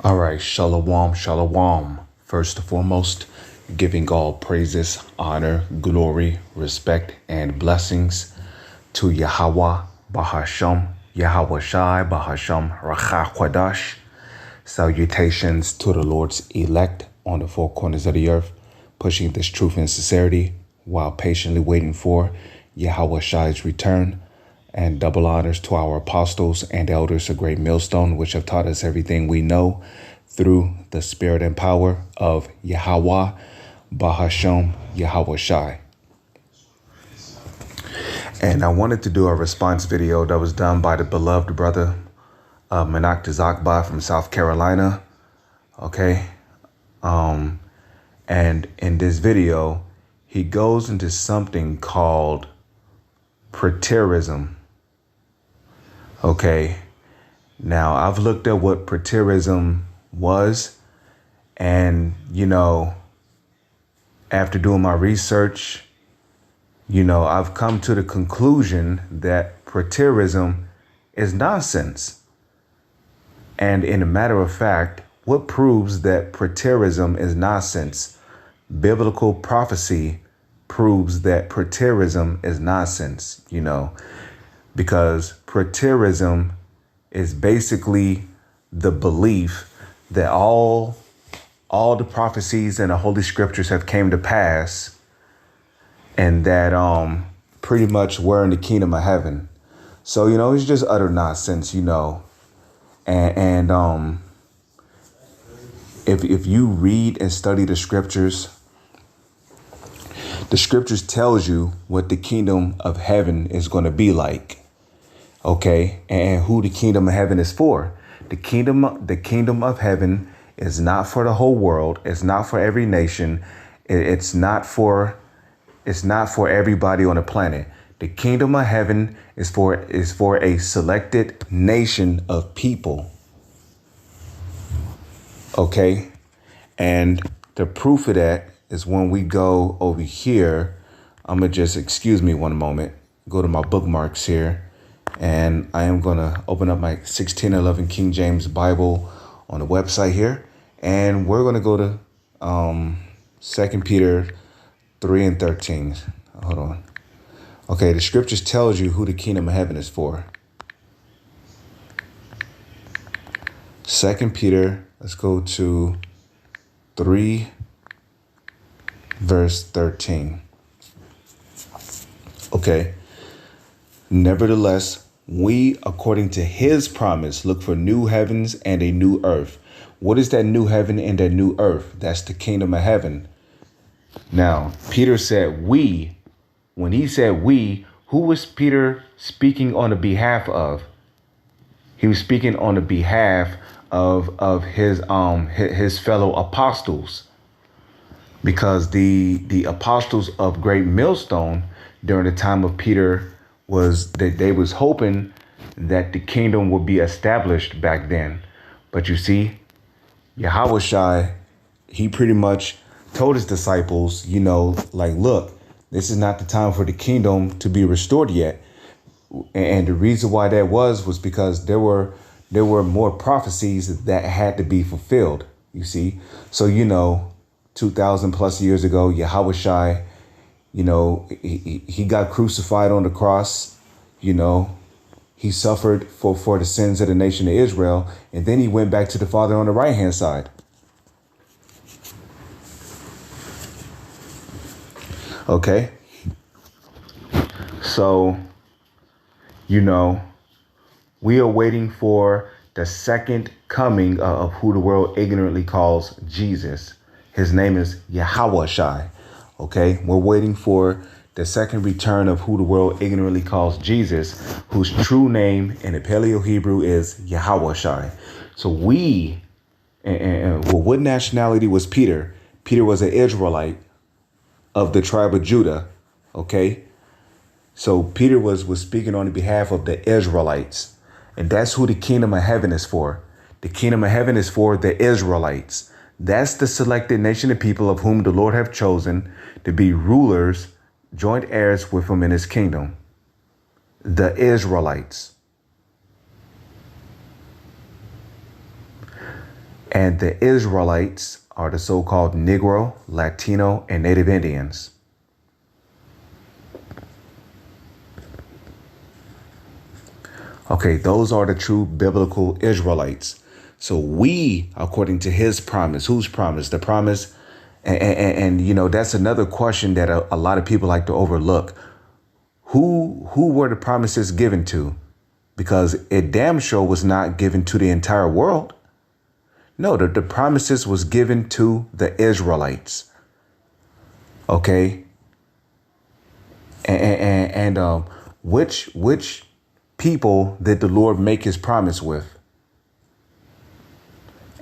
All right, shalom, shalom. First and foremost, giving all praises, honor, glory, respect, and blessings to Yahweh, Bahasham, Yahweh Shai, Bahasham, Racha Kwadash. Salutations to the Lord's elect on the four corners of the earth, pushing this truth and sincerity while patiently waiting for Yahweh Shai's return. And double honors to our apostles and elders of Great Millstone, which have taught us everything we know through the spirit and power of Yahweh, Bahasham, Yahweh Shai. And I wanted to do a response video that was done by the beloved brother, Manak Tazakba from South Carolina. Okay. And in this video, he goes into something called Preterism. Okay, now I've looked at what Preterism was, and, after doing my research, I've come to the conclusion that Preterism is nonsense. And in a matter of fact, what proves that Preterism is nonsense? Biblical prophecy proves that Preterism is nonsense, because Preterism is basically the belief that all the prophecies in the Holy Scriptures have came to pass, and that pretty much we're in the kingdom of heaven. So, it's just utter nonsense, and if you read and study the scriptures tells you what the kingdom of heaven is going to be like. Okay, and who the kingdom of heaven is for. The kingdom of heaven is not for the whole world. It's not for every nation. It's not for everybody on the planet. The kingdom of heaven is for a selected nation of people. Okay, and the proof of that is when we go over here. I'm gonna just, excuse me one moment, go to my bookmarks here. And I am going to open up my 1611 King James Bible on the website here. And we're going to go to 2 Peter 3 and 13. Hold on. Okay, the scriptures tells you who the kingdom of heaven is for. 2 Peter, let's go to 3 verse 13. Okay. Nevertheless, we, according to his promise, look for new heavens and a new earth. What is that new heaven and that new earth? That's the kingdom of heaven. Now, Peter said we. When he said we, who was Peter speaking on the behalf of? He was speaking on the behalf of his fellow apostles, because the apostles of Great Millstone during the time of Peter was that they was hoping that the kingdom would be established back then. But you see, Yahweh Shai, he pretty much told his disciples, look, this is not the time for the kingdom to be restored yet. And the reason why that was because there were more prophecies that had to be fulfilled, you see. So, 2,000 plus years ago, Yahweh Shai, he got crucified on the cross. He suffered for the sins of the nation of Israel. And then he went back to the Father on the right hand side. Okay. So, we are waiting for the second coming of who the world ignorantly calls Jesus. His name is Yahweh Shai. Okay, we're waiting for the second return of who the world ignorantly calls Jesus, whose true name in the Paleo Hebrew is Yahweh Shai. So what nationality was Peter? Peter was an Israelite of the tribe of Judah. Okay, so Peter was speaking on the behalf of the Israelites, and that's who the kingdom of heaven is for. The kingdom of heaven is for the Israelites. That's the selected nation of people of whom the Lord have chosen to be rulers, joint heirs with him in his kingdom. The Israelites. And the Israelites are the so-called Negro, Latino, and Native Indians. Okay, those are the true biblical Israelites. So we, according to his promise, whose promise? The promise. And you know, that's another question that a lot of people like to overlook. Who were the promises given to? Because it damn sure was not given to the entire world. No, the promises was given to the Israelites. Okay. And which people did the Lord make his promise with?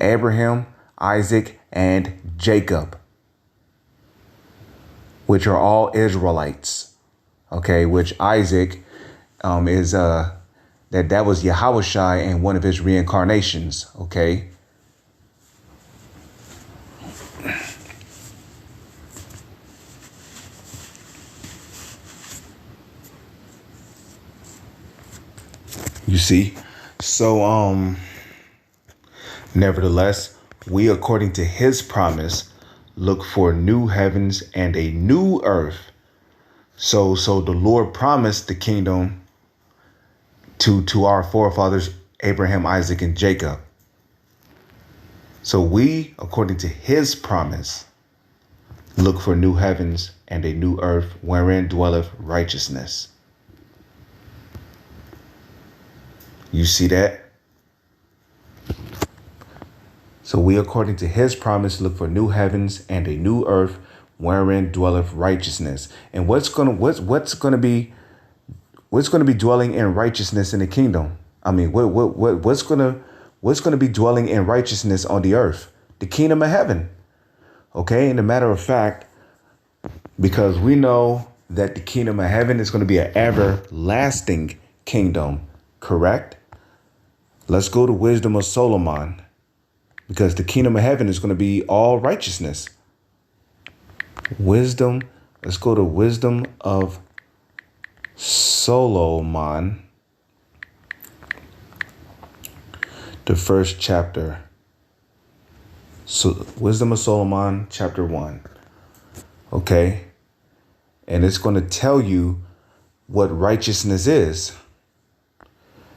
Abraham, Isaac, and Jacob, which are all Israelites. Okay, which Isaac is that was Yahushua in one of his reincarnations. Okay. You see? So nevertheless, we, according to his promise, look for new heavens and a new earth. So the Lord promised the kingdom to our forefathers, Abraham, Isaac, and Jacob. So we, according to his promise, look for new heavens and a new earth wherein dwelleth righteousness. You see that? So we, according to his promise, look for new heavens and a new earth wherein dwelleth righteousness. And what's gonna be dwelling in righteousness in the kingdom? I mean, what's gonna be dwelling in righteousness on the earth? The kingdom of heaven. Okay, and a matter of fact, because we know that the kingdom of heaven is going to be an everlasting kingdom, correct? Let's go to Wisdom of Solomon, because the kingdom of heaven is going to be all righteousness. Wisdom. Let's go to Wisdom of Solomon, the first chapter. So Wisdom of Solomon, chapter 1. Okay. And it's going to tell you what righteousness is.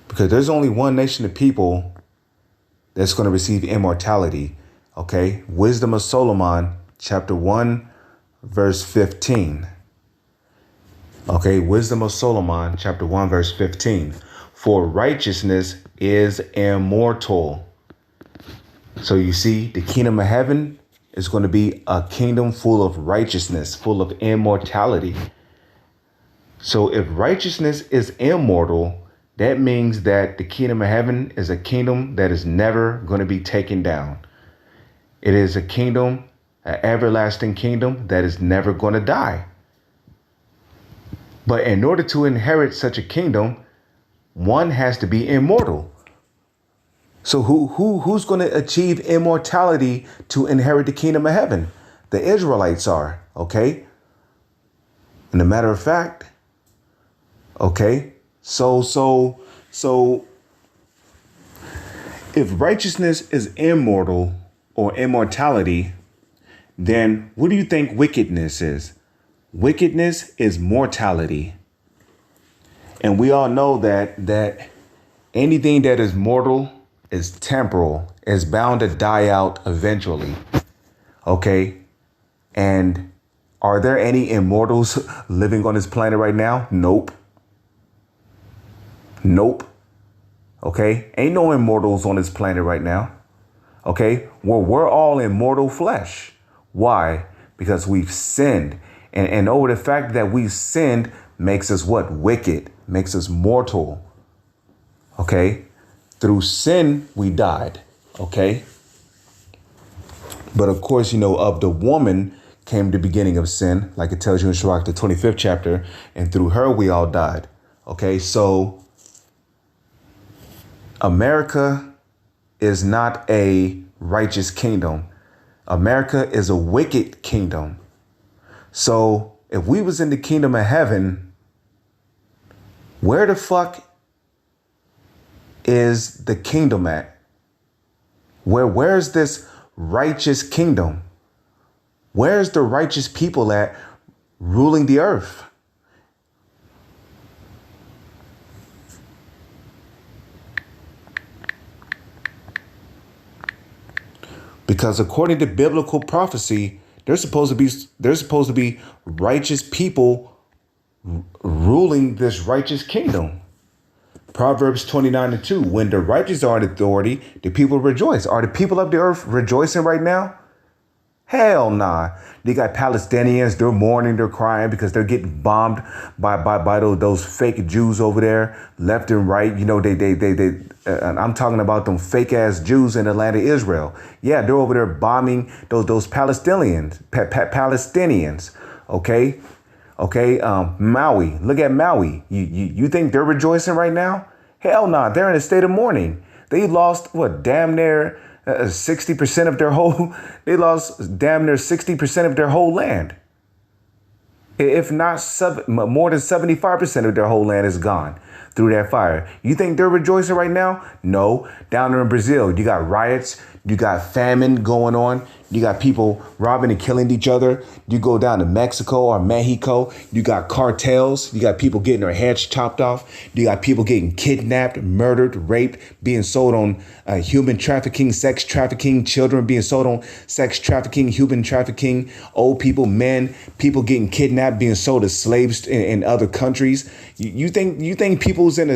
Because there's only one nation of people that's going to receive immortality. Okay. Wisdom of Solomon, chapter 1, verse 15. Okay. Wisdom of Solomon, chapter 1, verse 15. For righteousness is immortal. So you see, the kingdom of heaven is going to be a kingdom full of righteousness, full of immortality. So if righteousness is immortal, that means that the kingdom of heaven is a kingdom that is never going to be taken down. It is a kingdom, an everlasting kingdom that is never going to die. But in order to inherit such a kingdom, one has to be immortal. So who's going to achieve immortality to inherit the kingdom of heaven? The Israelites are, okay? And a matter of fact, okay, so if righteousness is immortal or immortality, then what do you think wickedness is? Wickedness is mortality. And we all know that anything that is mortal is temporal, is bound to die out eventually. Okay. And are there any immortals living on this planet right now? Nope. Nope. Okay. Ain't no immortals on this planet right now. Okay. Well, we're all in mortal flesh. Why? Because we've sinned. And over the fact that we've sinned makes us what? Wicked, makes us mortal. Okay. Through sin, we died. Okay. But of course, you know, of the woman came the beginning of sin, like it tells you in Sirach, the 25th chapter. And through her, we all died. Okay. So America is not a righteous kingdom. America is a wicked kingdom. So if we was in the kingdom of heaven, where the fuck is the kingdom at? Where's this righteous kingdom? Where's the righteous people at ruling the earth? Because according to biblical prophecy, there's supposed to be righteous people ruling this righteous kingdom. Proverbs 29:2. When the righteous are in authority, the people rejoice. Are the people of the earth rejoicing right now? Hell nah. They got Palestinians, they're mourning, they're crying because they're getting bombed by those fake Jews over there, left and right. You know, I'm talking about them fake ass Jews in the land of Israel. Yeah, they're over there bombing those Palestinians. Okay. Maui. Look at Maui. You think they're rejoicing right now? Hell nah. They're in a state of mourning. They lost damn near 60% of their whole. They lost damn near 60% of their whole land. If not more than 75% of their whole land is gone through that fire. You think they're rejoicing right now? No. Down there in Brazil, you got riots, you got famine going on, you got people robbing and killing each other. You go down to Mexico or Mexico, you got cartels, you got people getting their heads chopped off, you got people getting kidnapped, murdered, raped, being sold on human trafficking, sex trafficking, children being sold on sex trafficking, human trafficking, old people, men, people getting kidnapped, being sold as slaves in other countries. You think people's in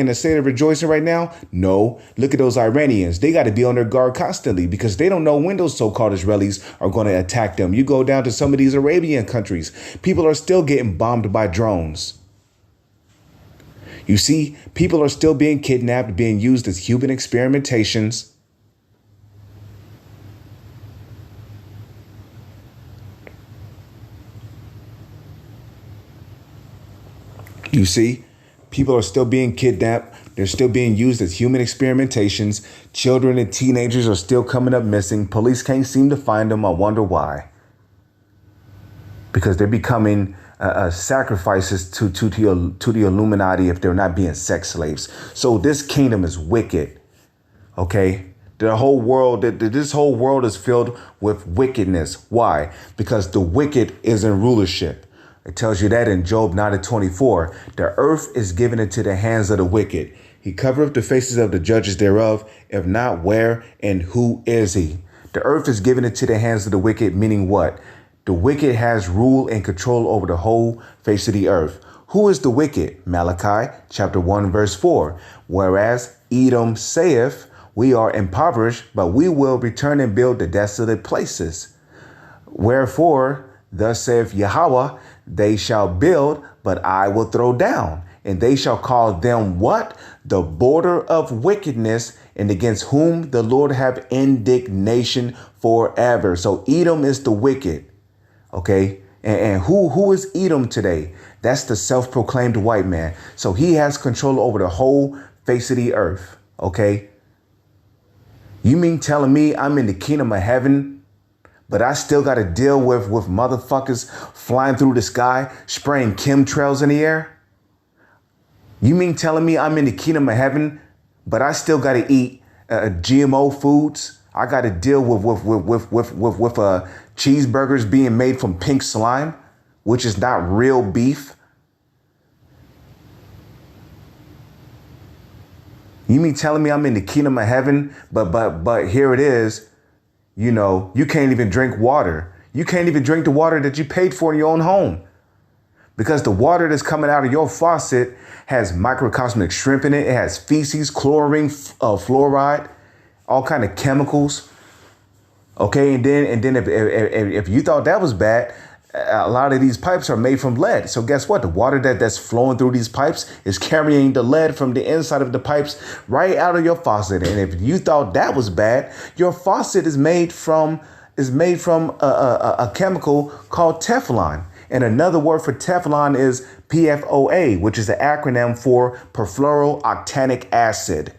a state of rejoicing right now? No. Look at those Iranians. They got to be on their guard constantly because they don't know when those so-called Israelis are going to attack them. You go down to some of these Arabian countries, people are still getting bombed by drones. You see, people are still being kidnapped, being used as human experimentations. You see, people are still being kidnapped. They're still being used as human experimentations. Children and teenagers are still coming up missing. Police can't seem to find them. I wonder why. Because they're becoming sacrifices to the Illuminati if they're not being sex slaves. So this kingdom is wicked. Okay. This whole world is filled with wickedness. Why? Because the wicked is in rulership. It tells you that in Job 9:24. The earth is given into the hands of the wicked. He covereth the faces of the judges thereof. If not, where and who is he? The earth is given into the hands of the wicked, meaning what? The wicked has rule and control over the whole face of the earth. Who is the wicked? Malachi chapter 1, verse 4. Whereas Edom saith, we are impoverished, but we will return and build the desolate places. Wherefore, thus saith Yahweh, they shall build, but I will throw down. And they shall call them what? The border of wickedness, and against whom the Lord have indignation forever. So Edom is the wicked. Okay. And who is Edom today? That's the self-proclaimed white man. So he has control over the whole face of the earth. Okay. You mean telling me I'm in the kingdom of heaven, but I still got to deal with motherfuckers flying through the sky, spraying chemtrails in the air? You mean telling me I'm in the kingdom of heaven, but I still got to eat GMO foods? I got to deal with cheeseburgers being made from pink slime, which is not real beef. You mean telling me I'm in the kingdom of heaven, but here it is. You know, you can't even drink water. You can't even drink the water that you paid for in your own home. Because the water that's coming out of your faucet has microcosmic shrimp in it. It has feces, chlorine, fluoride, all kind of chemicals. Okay, and then if you thought that was bad, a lot of these pipes are made from lead. So guess what? The water that's flowing through these pipes is carrying the lead from the inside of the pipes right out of your faucet. And if you thought that was bad, your faucet is made from a chemical called Teflon. And another word for Teflon is PFOA, which is an acronym for perfluorooctanic acid,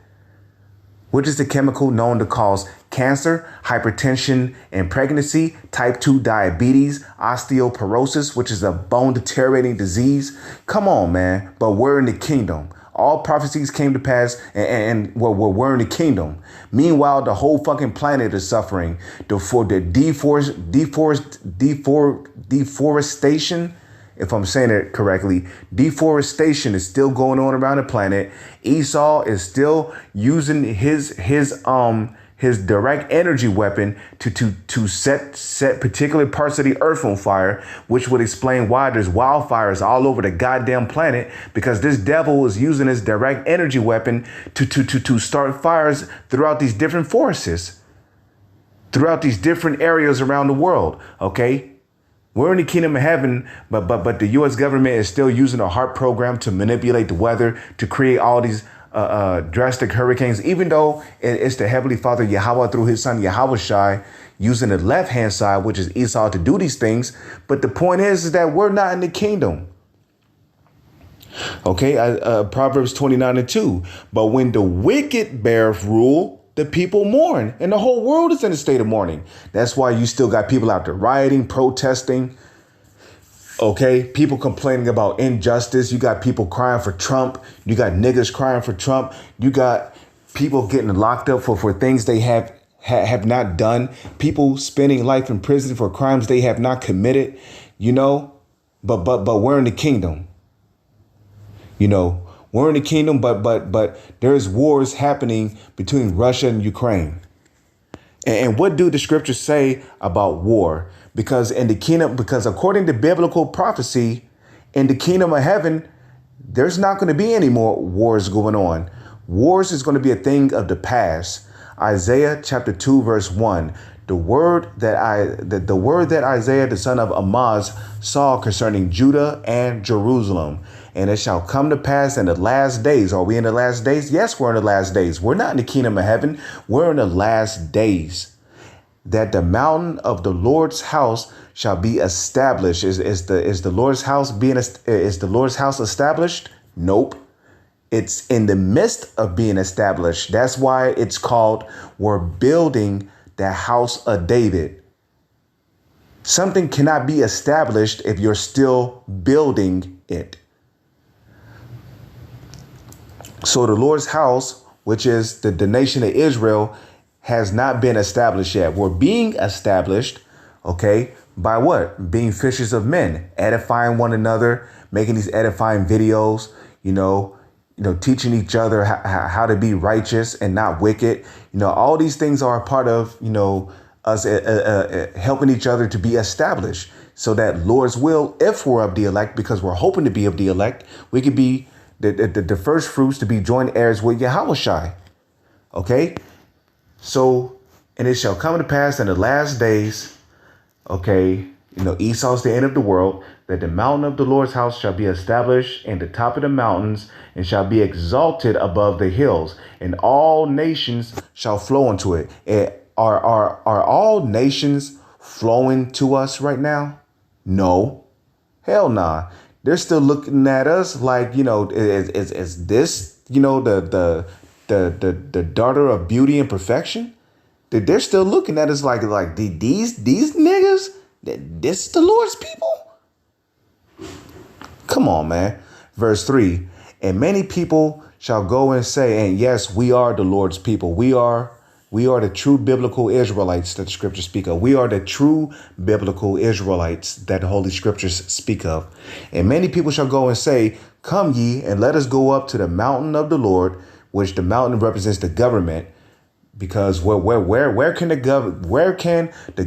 which is the chemical known to cause cancer, hypertension in pregnancy, type 2 diabetes, osteoporosis, which is a bone deteriorating disease. Come on, man. But we're in the kingdom. All prophecies came to pass, and we're in the kingdom. Meanwhile, the whole fucking planet is suffering for the deforestation. If I'm saying it correctly, deforestation is still going on around the planet. Esau is still using his direct energy weapon to set particular parts of the earth on fire, which would explain why there's wildfires all over the goddamn planet, because this devil is using his direct energy weapon to start fires throughout these different forests, throughout these different areas around the world. Okay. We're in the kingdom of heaven, but the U.S. government is still using a HARP program to manipulate the weather, to create all these drastic hurricanes, even though it's the Heavenly Father Yahweh through his son Yahweh Shai using the left hand side, which is Esau, to do these things. But the point is that we're not in the kingdom. Okay, Proverbs 29:2. But when the wicked beareth rule, the people mourn, and the whole world is in a state of mourning. That's why you still got people out there rioting, protesting. Okay, people complaining about injustice. You got people crying for Trump. You got niggas crying for Trump. You got people getting locked up for things they have not done. People spending life in prison for crimes they have not committed. You know, but we're in the kingdom. You know, we're in the kingdom, but there's wars happening between Russia and Ukraine. And what do the scriptures say about war? Because according to biblical prophecy, in the kingdom of heaven, there's not going to be any more wars going on. Wars is going to be a thing of the past. Isaiah chapter 2, verse 1. The word that Isaiah, the son of Amoz, saw concerning Judah and Jerusalem. And it shall come to pass in the last days. Are we in the last days? Yes, we're in the last days. We're not in the kingdom of heaven. We're in the last days. That the mountain of the Lord's house shall be established. Is the Lord's house established? Nope. It's in the midst of being established. That's why it's called, we're building the house of David. Something cannot be established if you're still building it. So the Lord's house, which is the nation of Israel, has not been established yet. We're being established, okay, by what? Being fishers of men, edifying one another, making these edifying videos, teaching each other how to be righteous and not wicked. All these things are a part of, us helping each other to be established, so that Lord's will, if we're of the elect, because we're hoping to be of the elect, we could be the first fruits to be joint heirs with Yahweh Shai. Okay. So, and it shall come to pass in the last days, okay, Esau's the end of the world, that the mountain of the Lord's house shall be established in the top of the mountains and shall be exalted above the hills, and all nations shall flow into it. Are all nations flowing to us right now? No. Hell nah. They're still looking at us like, is this, the daughter of beauty and perfection? They're still looking at us like these niggas, this is the Lord's people. Come on, man. Verse 3, and many people shall go and say, and yes, we are the Lord's people. We are the true biblical Israelites that the scriptures speak of. We are the true biblical Israelites that the Holy Scriptures speak of. And many people shall go and say, come ye, and let us go up to the mountain of the Lord, which the mountain represents the government. Because where can the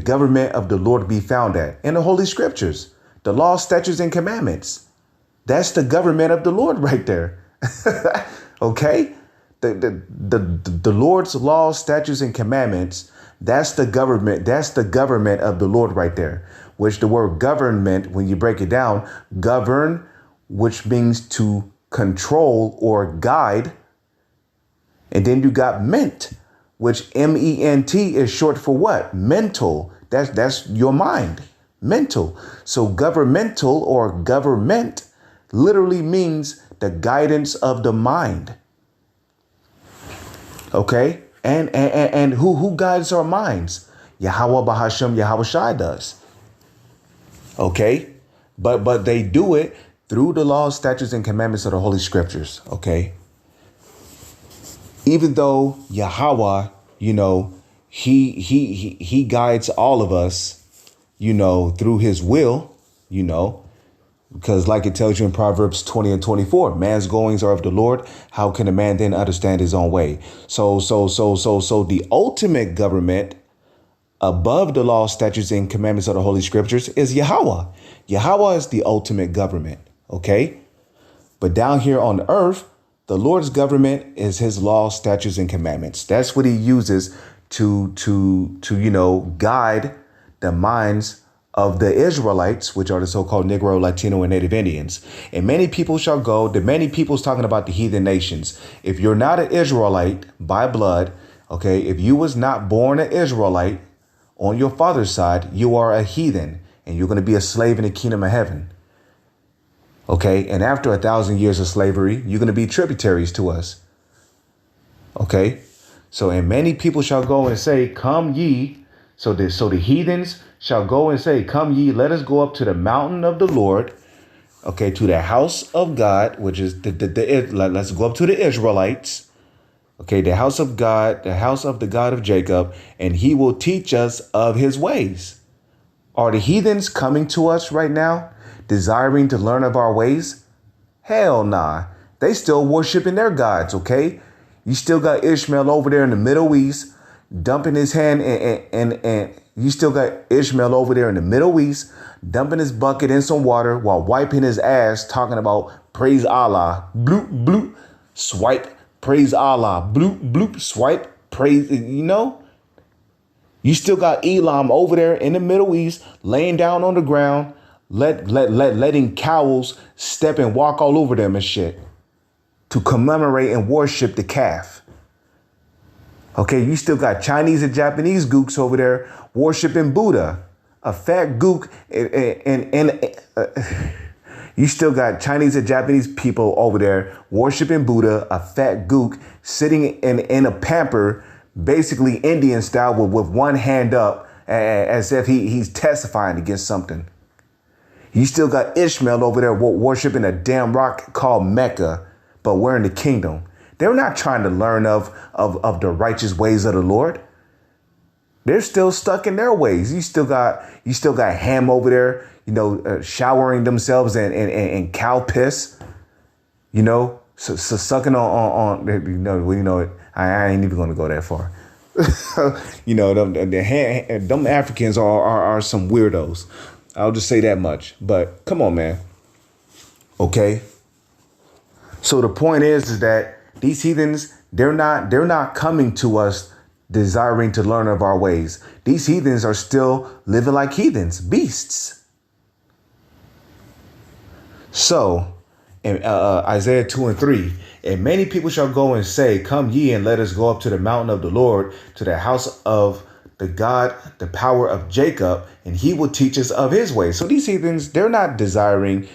government of the Lord be found at? In the Holy Scriptures, the law, statutes, and commandments. That's the government of the Lord right there. Okay. The Lord's laws, statutes, and commandments, that's the government. That's the government of the Lord right there, which the word government, when you break it down, govern, which means to control or guide. And then you got ment, which MENT is short for what? Mental. That's your mind. Mental. So governmental or government literally means the guidance of the mind. Okay, and who guides our minds? Yahweh Bahashem, Yahweh Shai does. Okay, but they do it through the laws, statutes, and commandments of the Holy Scriptures. Okay, even though Yahweh, he guides all of us, through his will, because like it tells you in Proverbs 20 and 24, man's goings are of the Lord. How can a man then understand his own way? So the ultimate government above the law, statutes, and commandments of the Holy Scriptures is Yahweh. Yahweh is the ultimate government. Okay. But down here on earth, the Lord's government is his law, statutes, and commandments. That's what he uses to guide the minds of the Israelites, which are the so-called Negro, Latino, and Native Indians. And many people shall go. The many people's talking about the heathen nations. If you're not an Israelite by blood, okay, if you was not born an Israelite on your father's side, you are a heathen and you're going to be a slave in the kingdom of heaven. OK, and after 1,000 years of slavery, you're going to be tributaries to us. OK, so and many people shall go and say, come ye. So the heathens shall go and say, come ye, let us go up to the mountain of the Lord. OK, to the house of God, which is let's go up to the Israelites. OK, the house of God, the house of the God of Jacob, and he will teach us of his ways. Are the heathens coming to us right now, desiring to learn of our ways? Hell nah. They still worshiping their gods, okay? You still got Ishmael over there in the Middle East, dumping his hand, and you still got Ishmael over there in the Middle East, dumping his bucket in some water while wiping his ass, talking about praise Allah, bloop, bloop, swipe, praise Allah, bloop, bloop, swipe, praise, You still got Elam over there in the Middle East, laying down on the ground, letting cows step and walk all over them and shit to commemorate and worship the calf. Okay, you still got Chinese and Japanese gooks over there worshiping Buddha, a fat gook, and you still got Chinese and Japanese people over there worshiping Buddha, a fat gook, sitting in a pamper, basically Indian style with one hand up as if he's testifying against something. You still got Ishmael over there worshiping a damn rock called Mecca, but we're in the kingdom. They're not trying to learn of the righteous ways of the Lord. They're still stuck in their ways. You still got Ham over there, showering themselves in cow piss, so sucking on I ain't even gonna go that far. Them Africans are some weirdos. I'll just say that much. But come on, man. OK. So the point is that these heathens, they're not coming to us desiring to learn of our ways. These heathens are still living like heathens, beasts. So in Isaiah 2 and 3, and many people shall go and say, come ye and let us go up to the mountain of the Lord, to the house of the God, the power of Jacob, and he will teach us of his ways. So these heathens, they're not desiring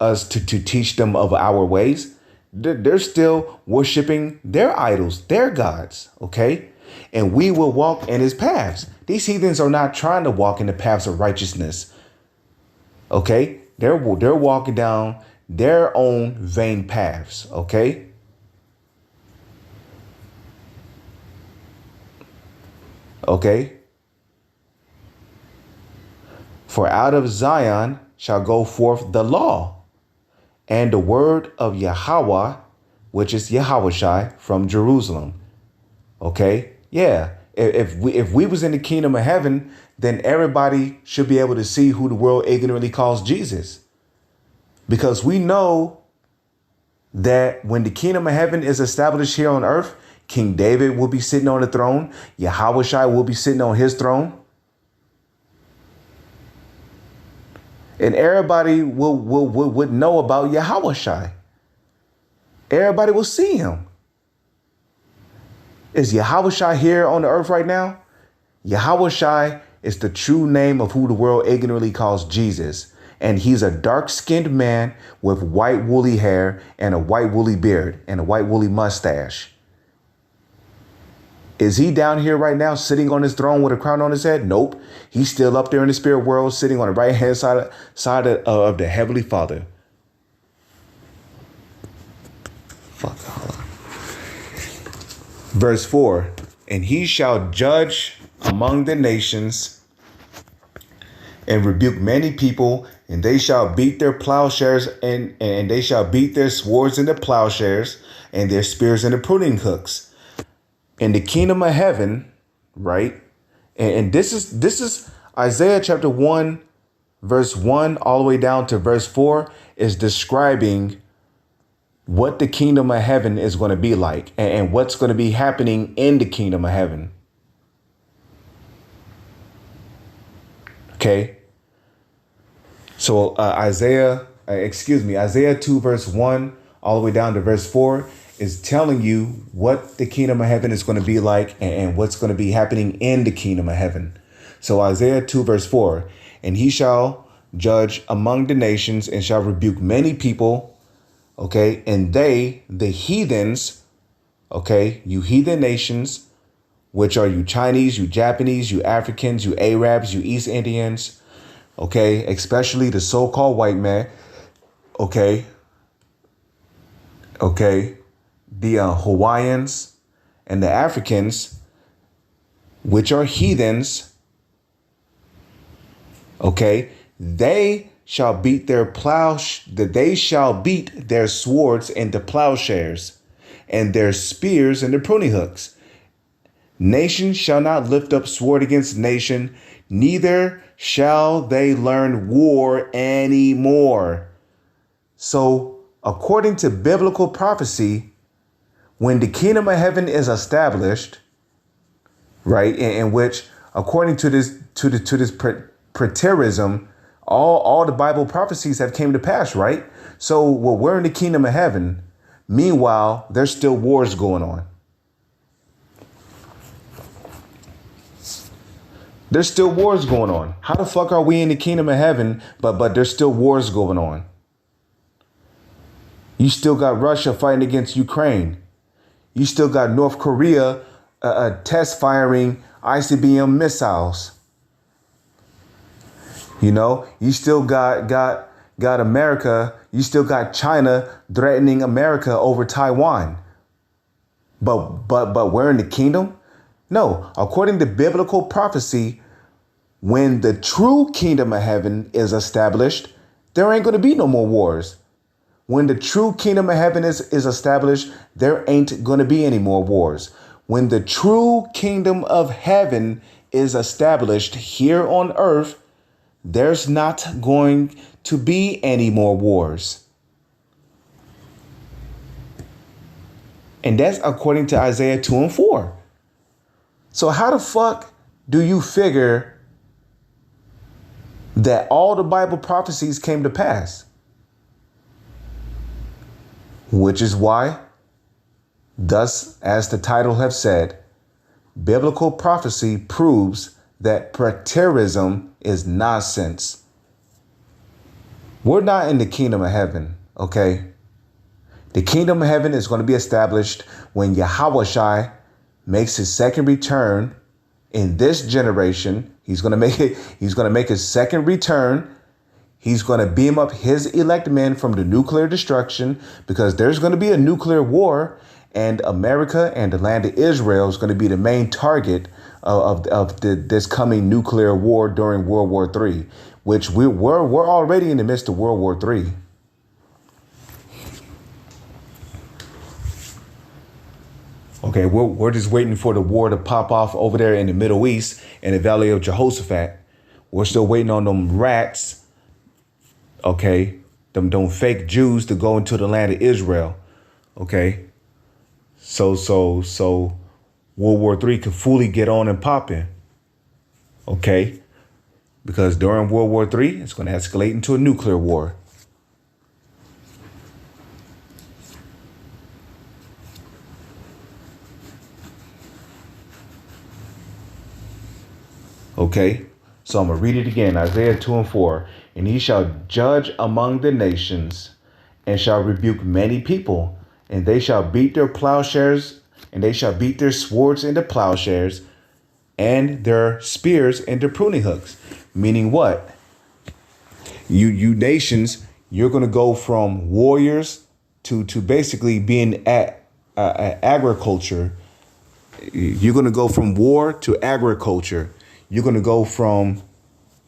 us to teach them of our ways. They're still worshiping their idols, their gods. OK, and we will walk in his paths. These heathens are not trying to walk in the paths of righteousness. OK, they're walking down their own vain paths. OK. OK. For out of Zion shall go forth the law and the word of Yahweh, which is Yahushai from Jerusalem. OK. Yeah. If we was in the kingdom of heaven, then everybody should be able to see who the world ignorantly calls Jesus. Because we know that when the kingdom of heaven is established here on earth, King David will be sitting on the throne. Yahushai will be sitting on his throne. And everybody would know about Yahushai. Everybody will see him. Is Yahushai here on the earth right now? Yahushai is the true name of who the world ignorantly calls Jesus. And he's a dark-skinned man with white woolly hair and a white woolly beard and a white woolly mustache. Is he down here right now sitting on his throne with a crown on his head? Nope. He's still up there in the spirit world, sitting on the right-hand side of the Heavenly Father. Fuck. Verse 4, and he shall judge among the nations and rebuke many people, and they shall beat their plowshares and they shall beat their swords into plowshares and their spears into pruning hooks. In the kingdom of heaven, right? And this is Isaiah chapter 1, verse 1 all the way down to verse 4 is describing what the kingdom of heaven is going to be like and what's going to be happening in the kingdom of heaven. Okay. So Isaiah 2 verse 1 all the way down to verse 4 is telling you what the kingdom of heaven is going to be like and what's going to be happening in the kingdom of heaven. So Isaiah 2 verse 4, and he shall judge among the nations and shall rebuke many people. Okay, and they, the heathens, okay, you heathen nations, which are you Chinese, you Japanese, you Africans, you Arabs, you East Indians, okay, especially the so-called white man, okay, the Hawaiians and the Africans, which are heathens, okay, they shall beat their swords into plowshares and their spears into pruning hooks. Nation shall not lift up sword against nation, neither shall they learn war anymore. So, according to biblical prophecy, when the kingdom of heaven is established, right, in which, according to this Preterism, all the Bible prophecies have came to pass, right? So we're in the kingdom of heaven. Meanwhile, there's still wars going on. There's still wars going on. How the fuck are we in the kingdom of heaven, but there's still wars going on? You still got Russia fighting against Ukraine. You still got North Korea test firing ICBM missiles. You know, you still got America. You still got China threatening America over Taiwan. But we're in the kingdom? No, according to biblical prophecy, when the true kingdom of heaven is established, there ain't going to be no more wars. When the true kingdom of heaven is established, there ain't going to be any more wars. When the true kingdom of heaven is established here on earth, there's not going to be any more wars. And that's according to Isaiah 2 and 4. So how the fuck do you figure that all the Bible prophecies came to pass? Which is why, thus, as the title have said, biblical prophecy proves that preterism is nonsense. We're not in the kingdom of heaven, okay? The kingdom of heaven is going to be established when Yahushua makes his second return in this generation. He's going to make his second return. He's going to beam up his elect men from the nuclear destruction, because there's going to be a nuclear war, and America and the land of Israel is going to be the main target of this coming nuclear war during World War III, which we're already in the midst of World War III. Okay, we're just waiting for the war to pop off over there in the Middle East in the Valley of Jehoshaphat. We're still waiting on them rats, okay, them fake Jews to go into the land of Israel, okay? So World War III could fully get on and popping, okay? Because during World War III, it's going to escalate into a nuclear war. Okay, so I'm going to read it again, Isaiah 2 and 4. And he shall judge among the nations and shall rebuke many people, and they shall beat their plowshares, and they shall beat their swords into plowshares and their spears into pruning hooks. Meaning what? You nations, you're going to go from warriors to basically being at agriculture You're going to go from war to agriculture. You're going to go from,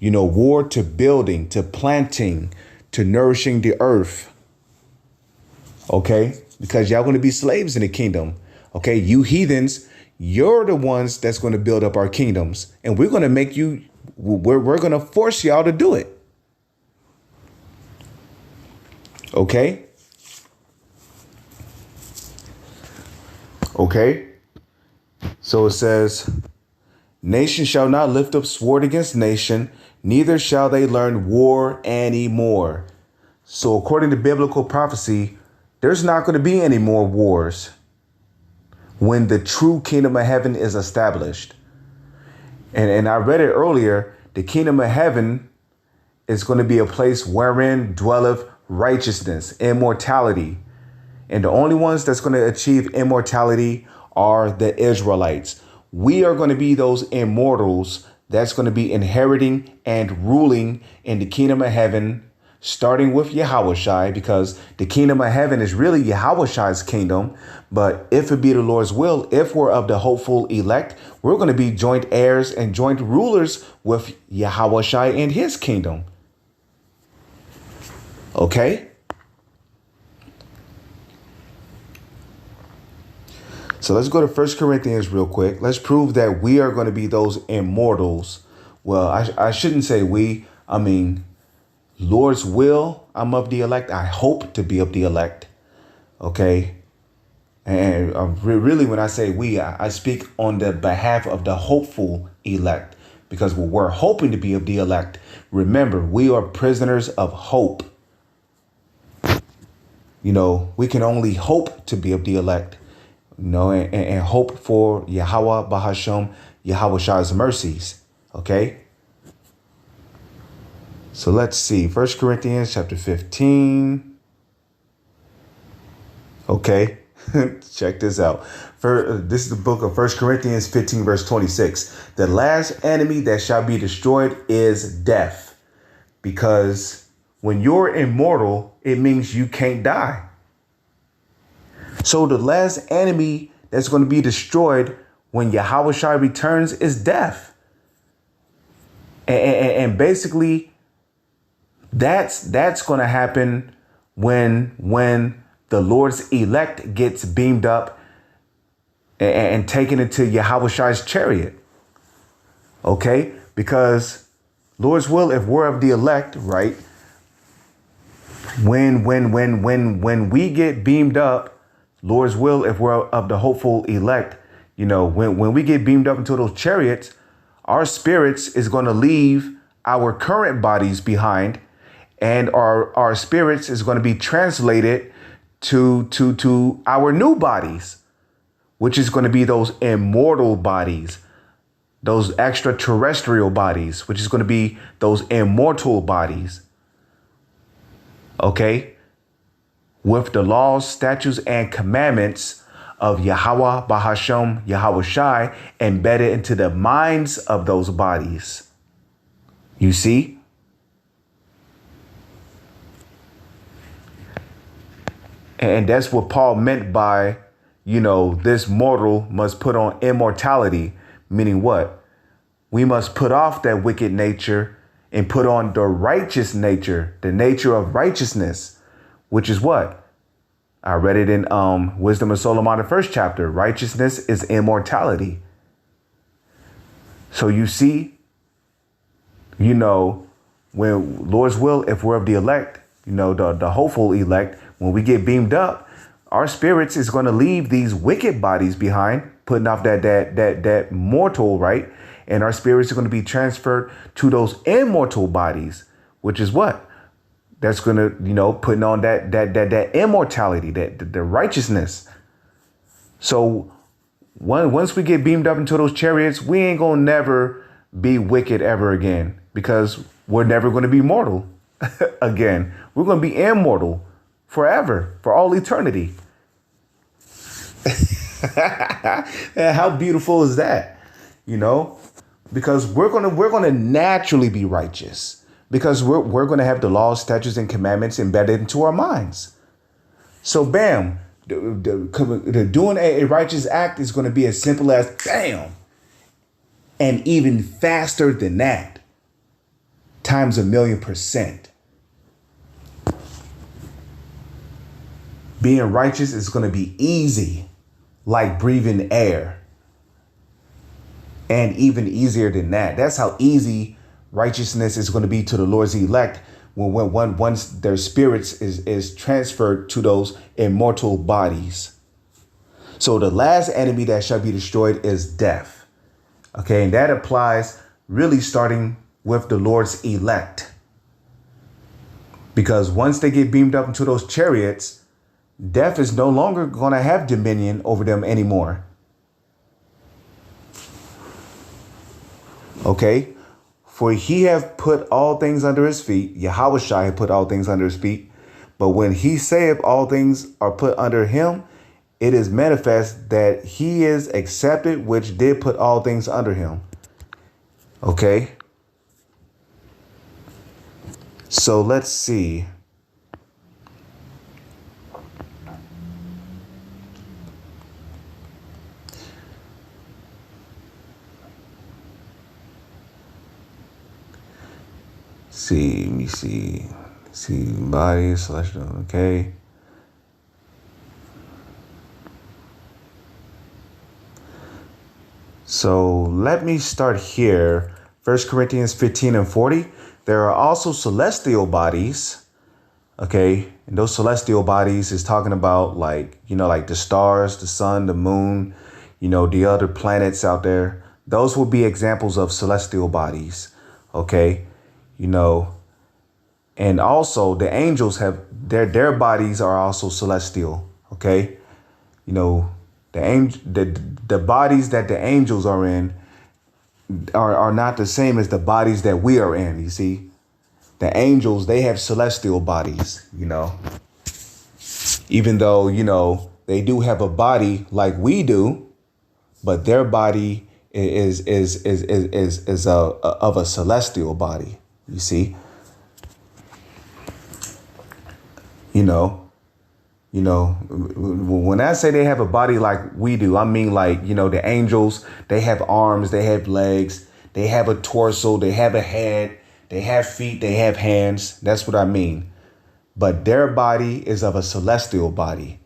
war to building, to planting, to nourishing the earth. Okay? Because y'all going to be slaves in the kingdom. Okay? You heathens, you're the ones that's going to build up our kingdoms. And we're going to make you, we're going to force y'all to do it. Okay? Okay? So it says, nation shall not lift up sword against nation, neither shall they learn war anymore. So according to biblical prophecy, there's not going to be any more wars when the true kingdom of heaven is established. And I read it earlier, the kingdom of heaven is going to be a place wherein dwelleth righteousness, immortality. And the only ones that's going to achieve immortality are the Israelites. We are going to be those immortals that's going to be inheriting and ruling in the kingdom of heaven, starting with Yahushai, because the kingdom of heaven is really Yahushai's kingdom. But if it be the Lord's will, if we're of the hopeful elect, we're going to be joint heirs and joint rulers with Yahushai and his kingdom. Okay? So let's go to 1 Corinthians real quick. Let's prove that we are going to be those immortals. Well, I shouldn't say we. I mean, Lord's will, I'm of the elect. I hope to be of the elect. Okay? And really, when I say we, I speak on the behalf of the hopeful elect. Because we're hoping to be of the elect. Remember, we are prisoners of hope. We can only hope to be of the elect. And hope for Yahweh Bahasham, Yahushai's mercies. Okay. So let's see. 1 Corinthians chapter 15. Okay. Check this out. This is the book of 1 Corinthians 15, verse 26. The last enemy that shall be destroyed is death. Because when you're immortal, it means you can't die. So the last enemy that's going to be destroyed when Yahushua returns is death. And basically, that's going to happen when the Lord's elect gets beamed up and taken into Yahushua's chariot. Okay? Because Lord's will, if we're of the elect, right? When we get beamed up, Lord's will, if we're of the hopeful elect, when we get beamed up into those chariots, our spirits is going to leave our current bodies behind, and our spirits is going to be translated to our new bodies, which is going to be those immortal bodies, those extraterrestrial bodies, which is going to be those immortal bodies. Okay? With the laws, statutes, and commandments of Yahweh Bahasham, Yahushai, embedded into the minds of those bodies. You see? And that's what Paul meant by, this mortal must put on immortality, meaning what? We must put off that wicked nature and put on the righteous nature, the nature of righteousness. Which is what? I read it in Wisdom of Solomon, the first chapter. Righteousness is immortality. So you see, when Lord's will, if we're of the elect, the hopeful elect, when we get beamed up, our spirits is going to leave these wicked bodies behind, putting off that mortal, right? And our spirits are going to be transferred to those immortal bodies, which is what? That's going to, putting on that immortality, the righteousness. So once we get beamed up into those chariots, we ain't going to never be wicked ever again, because we're never going to be mortal again. We're going to be immortal forever, for all eternity. How beautiful is that? Because we're going to naturally be righteous. Because we're going to have the laws, statutes, and commandments embedded into our minds. So, bam, doing a righteous act is going to be as simple as bam, and even faster than that, times 1,000,000%. Being righteous is going to be easy, like breathing air, and even easier than that. That's how easy righteousness is going to be to the Lord's elect once their spirits is transferred to those immortal bodies. So the last enemy that shall be destroyed is death. Okay, and that applies really starting with the Lord's elect. Because once they get beamed up into those chariots, death is no longer going to have dominion over them anymore. Okay, for he hath put all things under his feet. Yahushua had put all things under his feet. But when he saith all things are put under him, it is manifest that he is accepted, which did put all things under him. Okay. So let's see. Let me see. Body, celestial, okay. So let me start here. 1 Corinthians 15:40. There are also celestial bodies. Okay. And those celestial bodies is talking about like the stars, the sun, the moon, the other planets out there. Those will be examples of celestial bodies. Okay. And also the angels have their bodies are also celestial. Okay. The bodies that the angels are in are not the same as the bodies that we are in. You see, the angels, they have celestial bodies, even though, they do have a body like we do, but their body is of a celestial body. You see, when I say they have a body like we do, I mean like, the angels, they have arms, they have legs, they have a torso, they have a head, they have feet, they have hands. That's what I mean. But their body is of a celestial body.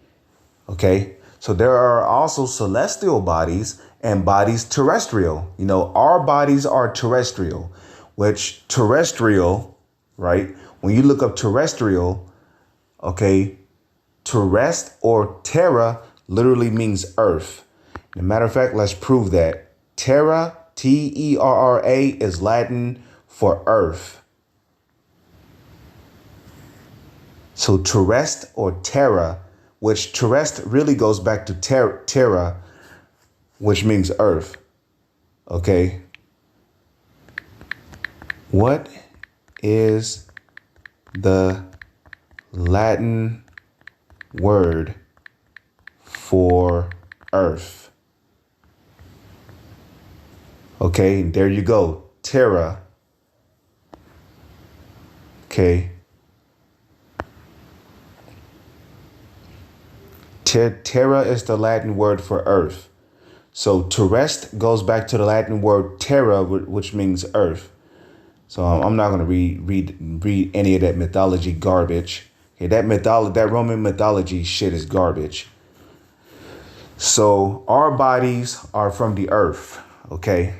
Okay. So there are also celestial bodies and bodies terrestrial. Our bodies are terrestrial, which terrestrial, right? When you look up terrestrial, okay, terrest or terra literally means earth. As a matter of fact, let's prove that. Terra, Terra, is Latin for earth. So terrest or terra, which terrest really goes back to terra, which means earth. Okay. What is the Latin word for earth? Okay, there you go. Terra. Okay. Terra is the Latin word for earth. So terrest goes back to the Latin word terra, which means earth. So I'm not going to read any of that mythology garbage. Okay, that Roman mythology shit is garbage. So our bodies are from the earth. Okay.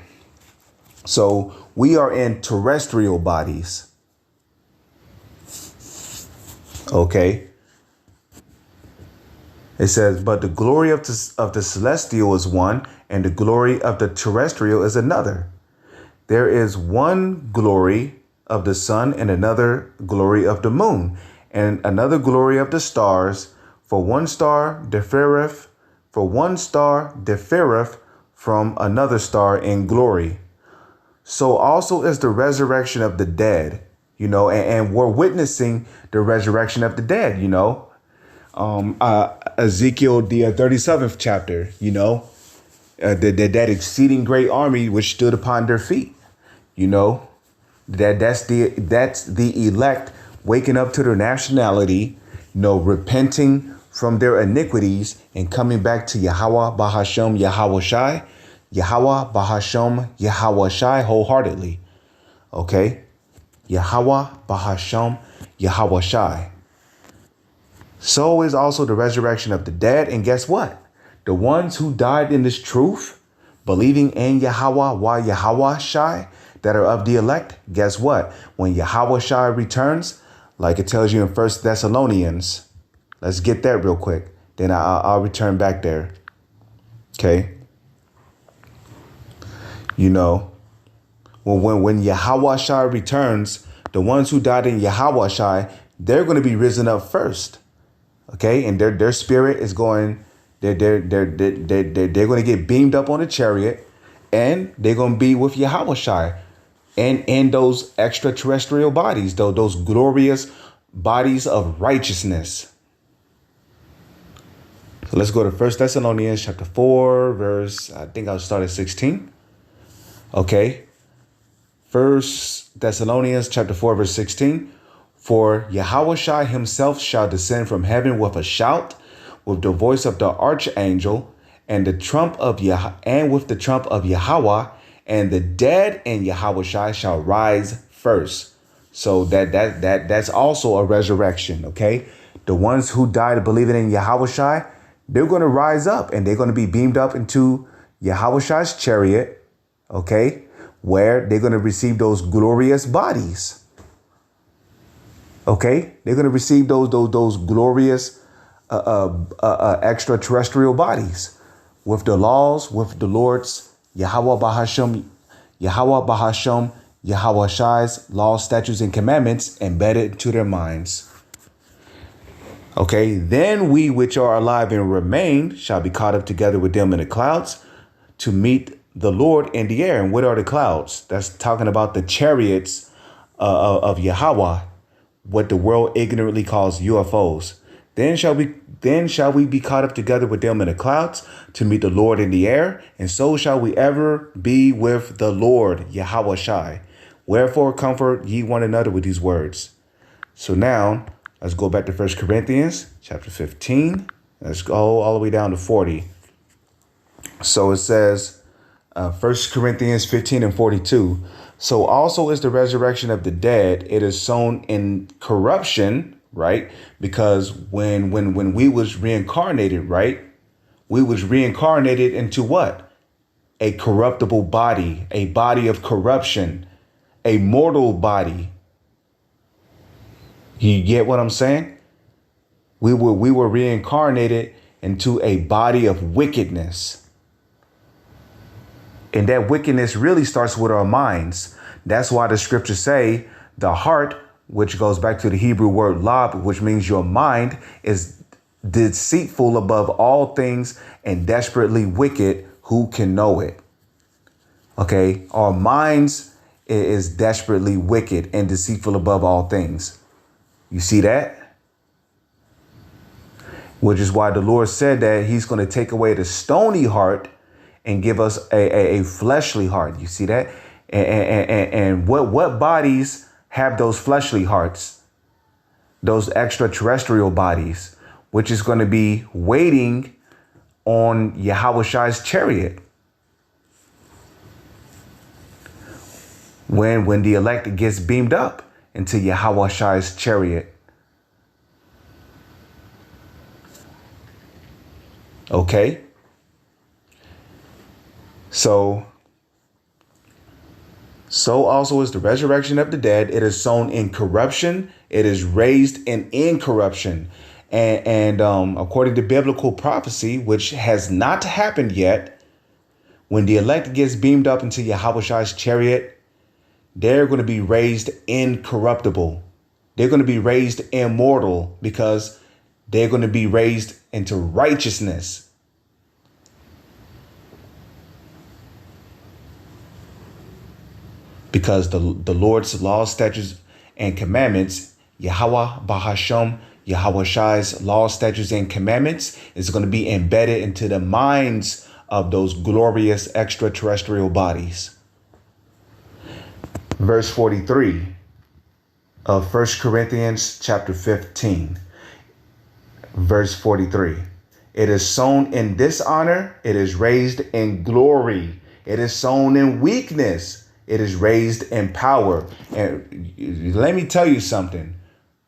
So we are in terrestrial bodies. Okay. It says, but the glory of the celestial is one, and the glory of the terrestrial is another. There is one glory of the sun, and another glory of the moon, and another glory of the stars. For one star differeth from another star in glory. So also is the resurrection of the dead, and we're witnessing the resurrection of the dead, Ezekiel, the 37th chapter, that exceeding great army which stood upon their feet, that's the elect waking up to their nationality, repenting from their iniquities and coming back to Yahweh Bahashem Yahweh Shai, Yahweh Bahashem Yahweh Shai wholeheartedly. Okay? Yahweh Bahashem Yahweh Shai. So is also the resurrection of the dead. And guess what? The ones who died in this truth, believing in Yahweh Yahweh Shai, that are of the elect, guess what? When Yahweh Shai returns, like it tells you in 1 Thessalonians, let's get that real quick. Then I'll return back there. Okay. You know, when Yahweh Shai returns, the ones who died in Yahweh Shai, they're going to be risen up first. Okay. And their spirit is going, they're going to get beamed up on a chariot, and they're going to be with Yahweh Shai and in those extraterrestrial bodies, though, those glorious bodies of righteousness. So let's go to 1 Thessalonians chapter 4, verse, I think I'll start at 16. Okay. 1 Thessalonians chapter 4, verse 16. For Yahweh Shai himself shall descend from heaven with a shout, with the voice of the archangel, and the trump of with the trump of Yahweh, and the dead in Yahweh Shai shall rise first. So that's also a resurrection. Okay. The ones who died believing in Yahweh Shai, they're going to rise up and they're going to be beamed up into Yahweh Shai's chariot. Okay. Where they're going to receive those glorious bodies. Okay. They're going to receive those glorious extraterrestrial bodies with the laws, with the Lord's Yahweh Bahashem Yahweh Shai's laws, statutes, and commandments embedded into their minds. Okay, then we which are alive and remain shall be caught up together with them in the clouds to meet the Lord in the air. And what are the clouds? That's talking about the chariots of Yahweh, what the world ignorantly calls UFOs. Then shall we be caught up together with them in the clouds to meet the Lord in the air, and so shall we ever be with the Lord, Yahweh Shai. Wherefore comfort ye one another with these words. So now let's go back to 1 Corinthians chapter 15. Let's go all the way down to 40. So it says 1 Corinthians 15 and 42. So also is the resurrection of the dead. It is sown in corruption. Right? Because when we was reincarnated, right? We was reincarnated into what? A corruptible body, a body of corruption, a mortal body. You get what I'm saying? We were reincarnated into a body of wickedness. And that wickedness really starts with our minds. That's why the scriptures say the heart, which goes back to the Hebrew word lab, which means your mind, is deceitful above all things and desperately wicked. Who can know it? Okay. Our minds is desperately wicked and deceitful above all things. You see that? Which is why the Lord said that he's going to take away the stony heart and give us a fleshly heart. You see that? And what bodies have those fleshly hearts, those extraterrestrial bodies, which is going to be waiting on Yahweh Shai's chariot. When the elect gets beamed up into Yahweh Shai's chariot. Okay. So also is the resurrection of the dead. It is sown in corruption. It is raised in incorruption. And according to biblical prophecy, which has not happened yet, when the elect gets beamed up into Yahweh Shai's chariot, they're going to be raised incorruptible. They're going to be raised immortal because they're going to be raised into righteousness. Because the Lord's laws, statutes, and commandments, Yahweh Bahashem, Yahweh Shai's laws, statutes, and commandments is going to be embedded into the minds of those glorious extraterrestrial bodies. Verse 43 of 1 Corinthians chapter 15. Verse 43. It is sown in dishonor. It is raised in glory. It is sown in weakness. It is raised in power. And let me tell you something.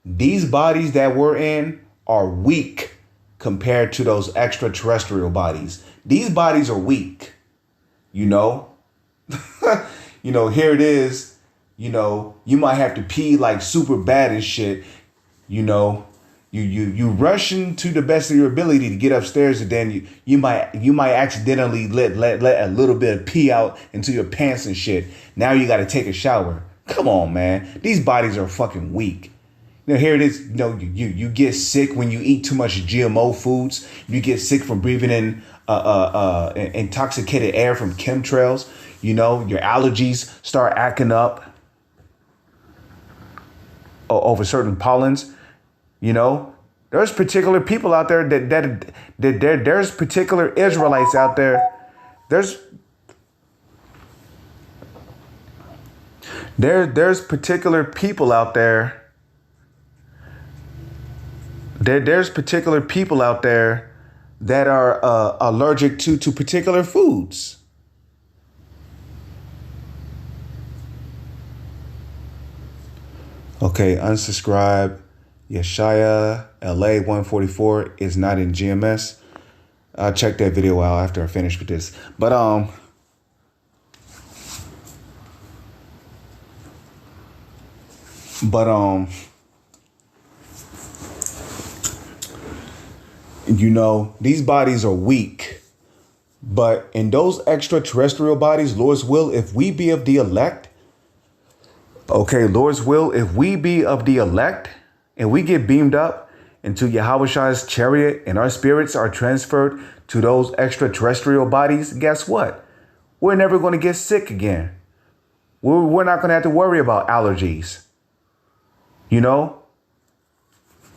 These bodies that we're in are weak compared to those extraterrestrial bodies. These bodies are weak. You know, here it is. You might have to pee like super bad and shit. You rushing to the best of your ability to get upstairs, and then you might accidentally let a little bit of pee out into your pants and shit. Now you got to take a shower. Come on, man. These bodies are fucking weak. Here it is. You get sick when you eat too much GMO foods. You get sick from breathing in intoxicated air from chemtrails. Your allergies start acting up over certain pollens. There's particular people out there that there's particular Israelites out there. There's particular people out there. There's particular people out there that are allergic to particular foods. Okay, unsubscribe. Yeshaya LA 144 is not in GMS. I'll check that video out after I finish with this. But these bodies are weak. But in those extraterrestrial bodies, Lord's will, if we be of the elect, Lord's will, if we be of the elect, and we get beamed up into Yahweh's chariot and our spirits are transferred to those extraterrestrial bodies, guess what? We're never going to get sick again. We're not going to have to worry about allergies. We're not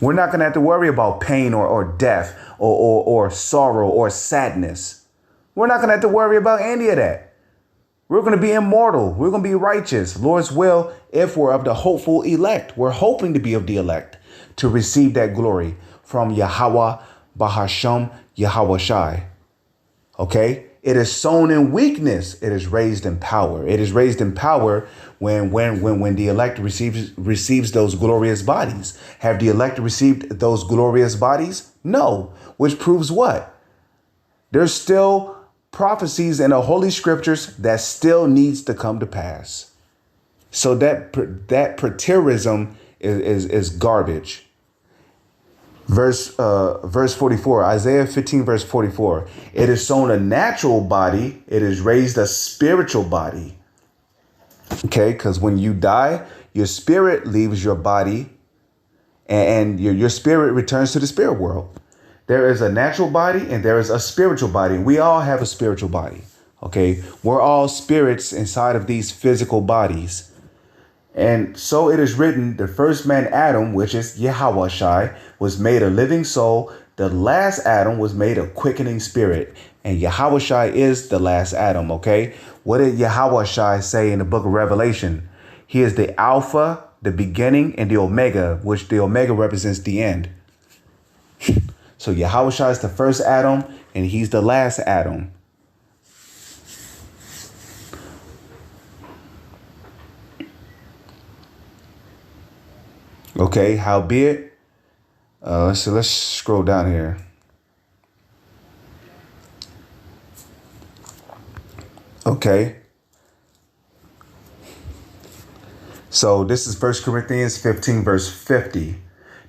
going to have to worry about pain or death or sorrow or sadness. We're not going to have to worry about any of that. We're going to be immortal. We're going to be righteous. Lord's will, if we're of the hopeful elect. We're hoping to be of the elect to receive that glory from Yahweh, Bahasham, Yahweh Shai. Okay? It is sown in weakness. It is raised in power. It is raised in power when the elect receives those glorious bodies. Have the elect received those glorious bodies? No. Which proves what? There's still prophecies in the Holy Scriptures that still needs to come to pass. So that preterism is garbage. Verse 44, Isaiah 15, verse 44. It is sown a natural body. It is raised a spiritual body. Okay, because when you die, your spirit leaves your body and your spirit returns to the spirit world. There is a natural body and there is a spiritual body. We all have a spiritual body. Okay, we're all spirits inside of these physical bodies. And so it is written, the first man, Adam, which is Yahweh Shai, was made a living soul. The last Adam was made a quickening spirit. And Yahweh Shai is the last Adam, okay? What did Yahweh Shai say in the book of Revelation? He is the Alpha, the beginning, and the Omega, which the Omega represents the end. So Yahweh Shai is the first Adam, and he's the last Adam. Okay, howbeit, let's scroll down here. Okay. So this is 1 Corinthians 15, verse 50.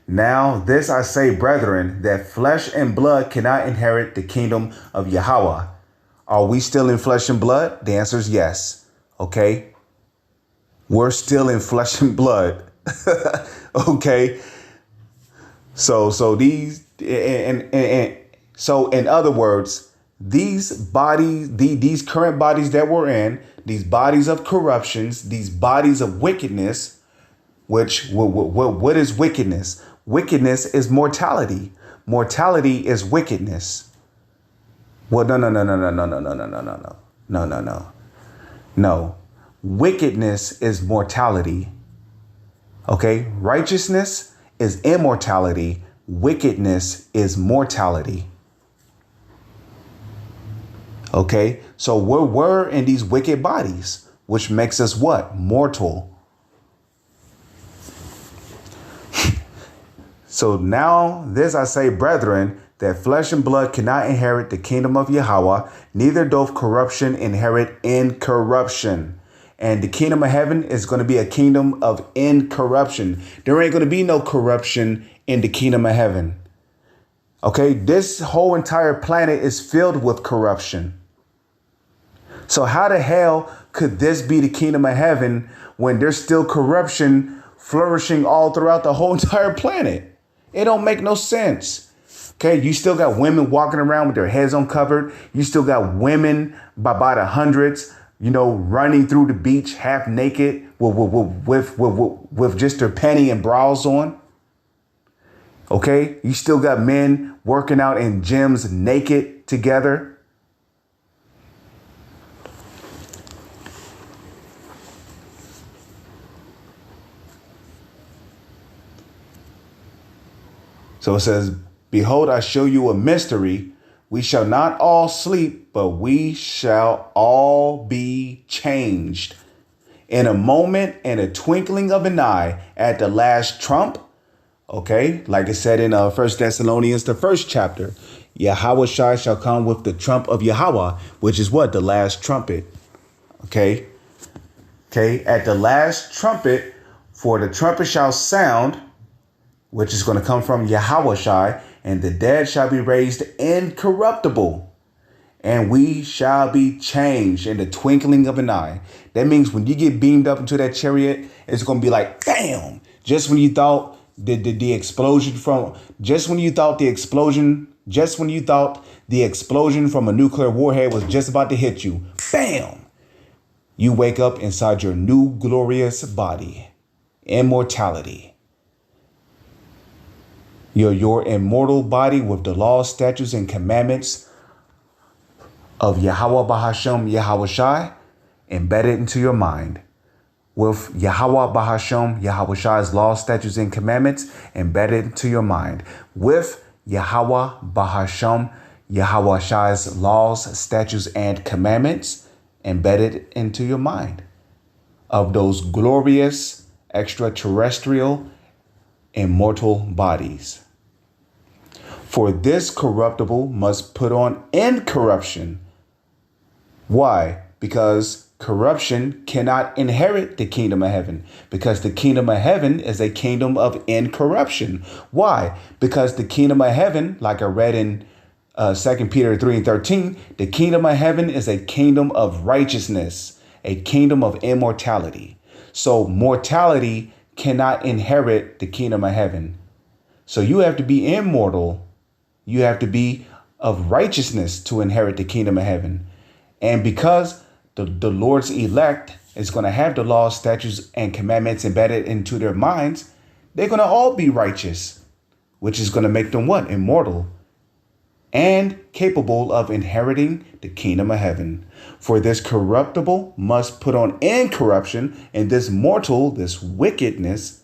Now this I say, brethren, that flesh and blood cannot inherit the kingdom of Yahweh. Are we still in flesh and blood? The answer is yes. Okay. We're still in flesh and blood. Okay. So these and so in other words, these bodies, these current bodies that we're in, these bodies of corruptions, these bodies of wickedness, which what is wickedness? Wickedness is mortality. Mortality is wickedness. Well, no. Wickedness is mortality. Okay, righteousness is immortality. wickedness is mortality. Okay, so we're in these wicked bodies, which makes us what? Mortal. So now this I say, brethren, that flesh and blood cannot inherit the kingdom of Yahweh, neither doth corruption inherit incorruption. And the kingdom of heaven is going to be a kingdom of incorruption. There ain't going to be no corruption in the kingdom of heaven. Okay, this whole entire planet is filled with corruption. So how the hell could this be the kingdom of heaven when there's still corruption flourishing all throughout the whole entire planet? It don't make no sense. Okay, you still got women walking around with their heads uncovered. You still got women by the hundreds, running through the beach half naked with just their panty and bras on. Okay, you still got men working out in gyms naked together. So it says, behold, I show you a mystery. We shall not all sleep, but we shall all be changed in a moment, in a twinkling of an eye, at the last trump. Okay, like it said in 1 Thessalonians, the first chapter, Yahweh shall come with the trump of Yahweh, which is what? The last trumpet. Okay, at the last trumpet, for the trumpet shall sound, which is going to come from Yahweh, and the dead shall be raised incorruptible, and we shall be changed in the twinkling of an eye. That means when you get beamed up into that chariot, it's going to be like, bam, just when you thought the explosion from a nuclear warhead was just about to hit you, bam, you wake up inside your new glorious body, immortality. Your immortal body with the laws, statutes, and commandments of Yahweh Bahashem Yahweh Shai embedded into your mind. With Yahweh Bahashem Yahweh Shai's laws, statutes, and commandments embedded into your mind. With Yahweh Bahashem Yahweh Shai's laws, statutes, and commandments embedded into your mind. Of those glorious extraterrestrial immortal bodies. For this corruptible must put on incorruption. Why? Because corruption cannot inherit the kingdom of heaven. Because the kingdom of heaven is a kingdom of incorruption. Why? Because the kingdom of heaven, like I read in 2 Peter 3:13, the kingdom of heaven is a kingdom of righteousness, a kingdom of immortality. So mortality cannot inherit the kingdom of heaven. So you have to be immortal. You have to be of righteousness to inherit the kingdom of heaven. And because the Lord's elect is going to have the laws, statutes, and commandments embedded into their minds, they're going to all be righteous, which is going to make them what? Immortal and capable of inheriting the kingdom of heaven. For this corruptible must put on incorruption, and this mortal, this wickedness,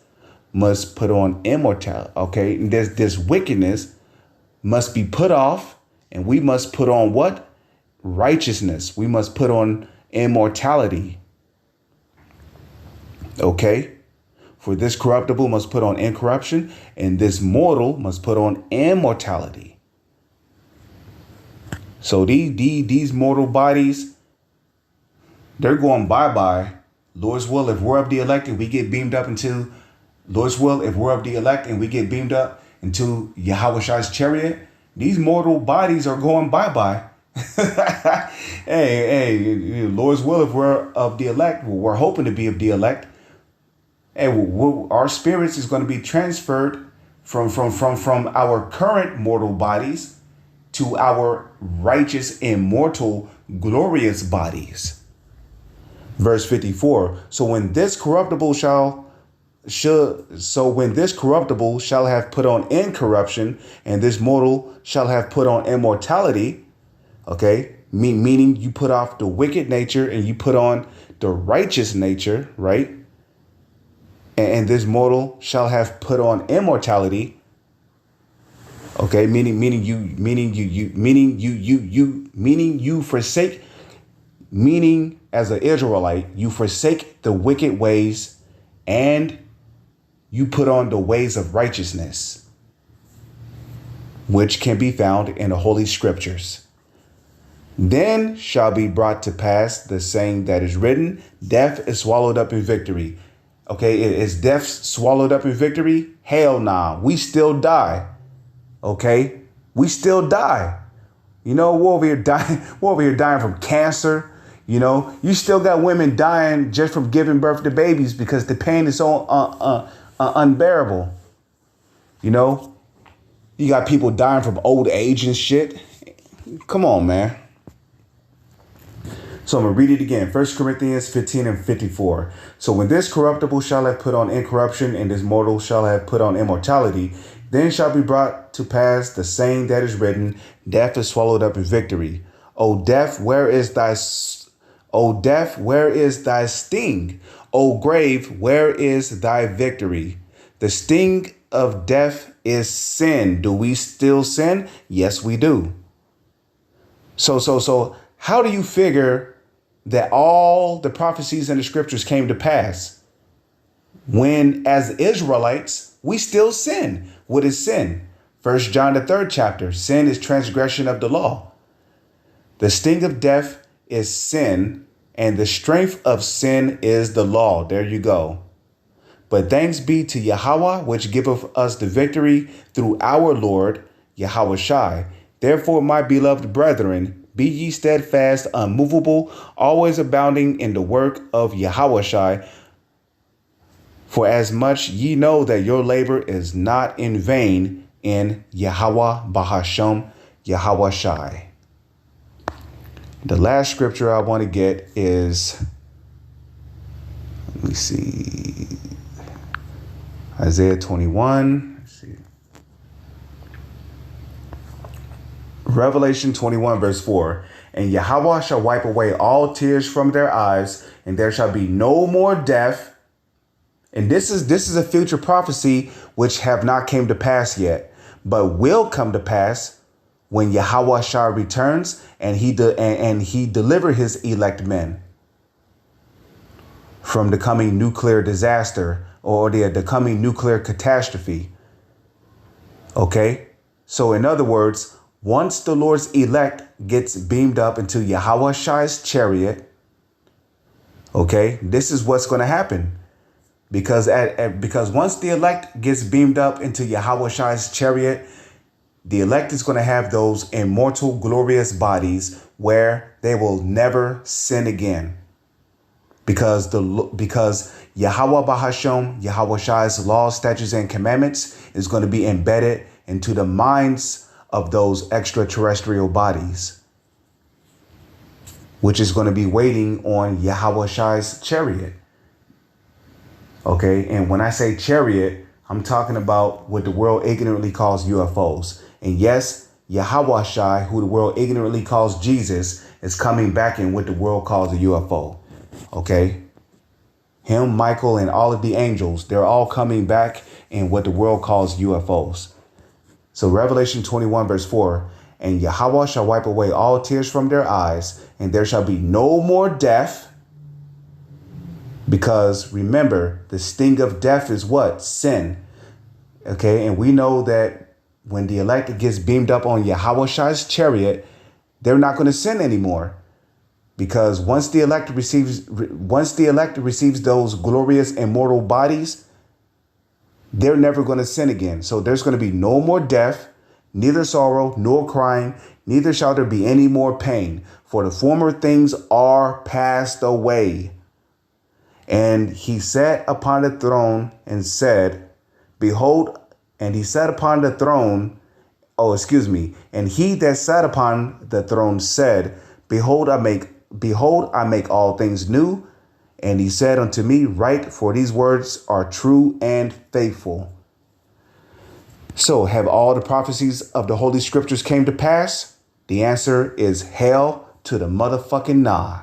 must put on immortality. Okay, this wickedness must be put off, and we must put on what? Righteousness. We must put on immortality. Okay, for this corruptible must put on incorruption, and this mortal must put on immortality. So these mortal bodies, they're going bye-bye. Lord's will, if we're of the elect and we get beamed up into Lord's will, if we're of the elect and we get beamed up into Yahweh Shai's chariot, these mortal bodies are going bye-bye. hey, Lord's will, if we're of the elect, well, we're hoping to be of the elect. And our spirits is going to be transferred from our current mortal bodies to our righteous, immortal, glorious bodies. Verse 54. So when this corruptible shall have put on incorruption, and this mortal shall have put on immortality. Okay, meaning you put off the wicked nature and you put on the righteous nature, right? And this mortal shall have put on immortality. Okay, meaning you forsake, meaning as an Israelite, you forsake the wicked ways and you put on the ways of righteousness, which can be found in the Holy Scriptures. Then shall be brought to pass the saying that is written, death is swallowed up in victory. Okay, is death swallowed up in victory? Hell nah, we still die. Okay, we still die. You know, we're over here dying from cancer. You know, you still got women dying just from giving birth to babies because the pain is so unbearable. You know, you got people dying from old age and shit. Come on, man. So I'm going to read it again. 1 Corinthians 15 and 54. So when this corruptible shall have put on incorruption and this mortal shall have put on immortality, then shall be brought to pass the saying that is written, death is swallowed up in victory. O death, where is thy sting? O grave, where is thy victory? The sting of death is sin. Do we still sin? Yes, we do. So how do you figure that all the prophecies in the scriptures came to pass when, as Israelites, we still sin? What is sin? 1 John, the 3rd chapter. Sin is transgression of the law. The sting of death is sin, and the strength of sin is the law. There you go. But thanks be to Yahweh, which giveth us the victory through our Lord, Yahweh Shai. Therefore, my beloved brethren, be ye steadfast, unmovable, always abounding in the work of Yahweh Shai. For as much ye know that your labor is not in vain in Yahweh Bahashem, Yahweh Shai. The last scripture I want to get is, let me see, Isaiah 21. Let's see. Revelation 21 verse 4. And Yahweh shall wipe away all tears from their eyes, and there shall be no more death. And this is a future prophecy which have not came to pass yet, but will come to pass when Yahweh Shai returns and he deliver his elect men from the coming nuclear disaster or the coming nuclear catastrophe. Okay, so in other words, once the Lord's elect gets beamed up into Yahweh Shai's chariot, okay, this is what's going to happen. Because once the elect gets beamed up into Yahweh Shai's chariot, the elect is going to have those immortal, glorious bodies where they will never sin again. Because Yahweh Bahashem, Yahweh Shai's laws, statutes, and commandments is going to be embedded into the minds of those extraterrestrial bodies, which is going to be waiting on Yahweh Shai's chariot. Okay, and when I say chariot, I'm talking about what the world ignorantly calls UFOs. And yes, Yahweh Shai, who the world ignorantly calls Jesus, is coming back in what the world calls a UFO. Okay, him, Michael, and all of the angels, they're all coming back in what the world calls UFOs. So Revelation 21 verse 4, and Yahweh shall wipe away all tears from their eyes, and there shall be no more death. Because remember, the sting of death is what? Sin. Okay, and we know that when the elect gets beamed up on Yahweh Shai's chariot, they're not going to sin anymore. Because once the elect receives those glorious immortal bodies, they're never going to sin again. So there's going to be no more death, neither sorrow nor crying, neither shall there be any more pain, for the former things are passed away. And he sat upon the throne and said, behold, and he sat upon the throne, and he that sat upon the throne said, behold, I make all things new. And he said unto me, write, for these words are true and faithful. So have all the prophecies of the Holy Scriptures came to pass? The answer is hell to the motherfucking nah.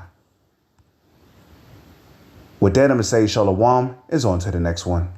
With that, I'm going to say shalom. Is on to the next one.